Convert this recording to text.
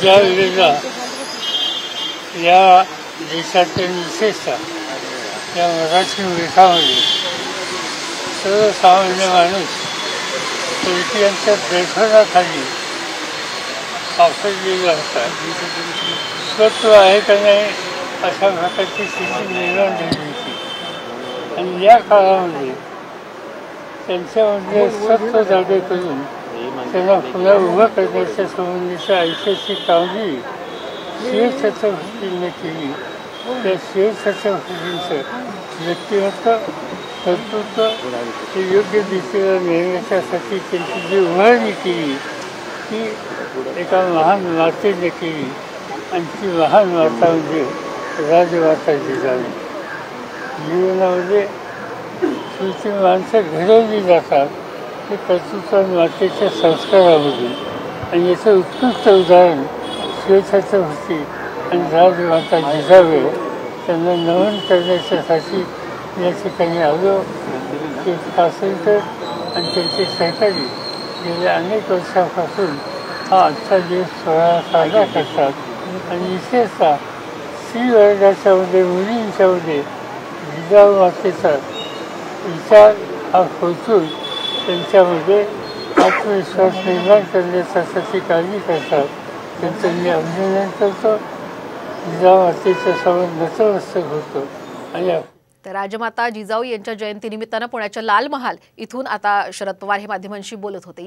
ज्या वेळेला या देशातील विशेषतः या मराठी देशामध्ये सर्वसामान्य माणूस तुळशीयांच्या बेफानाखाली सापडलेला होता. स्वत्व आहे का नाही अशा प्रकारची स्थिती निर्माण झाली होती. आणि या काळामध्ये त्यांच्यामध्ये सत्व जागे करून त्यांना पुन्हा उभं करण्याच्या संबंधीच्या ऐतिहासिक कामगिरी शिवछत्रपतींनी केली. त्या शिवछत्रपतींचं व्यक्तिमत्व कर्तृत्व ते योग्य दिशेला नेण्याच्यासाठी त्यांची जी उभारणी केली ती एका महान मातेने केली. आणि ती महान माता म्हणजे राजमाता जिजाऊ. जीवनामध्ये तुमची माणसं घडवली जातात ते कर्तृत्व मातेच्या संस्कारामधून. आणि याचं उत्कृष्ट उदाहरण शिवछत्रपती आणि राजमाता जिजाऊ त्यांना नमन करण्याच्यासाठी या ठिकाणी आलो. ते स्वातंत्र्य आणि त्यांचे सहकारी गेल्या अनेक वर्षापासून हा आजचा दिवस सोहळा साजरा करतात. आणि विशेषतः स्त्री वर्गाच्यामध्ये मुलींच्यामध्ये जिजाऊ मातेचा विचार हा पोचून त्यांच्यामध्ये आत्मविश्वास निर्माण करण्यासाठी काळजी करतात. त्यांचं मी अभिनंदन करतो. जिजाऊ मातेच्या समोर नतमस्तक होतो. आणि तर राजमाता जिजाऊ यांच्या जयंतीनिमित्तानं पुण्याच्या लाल महाल इथून आता शरद पवार हे माध्यमांशी बोलत होते.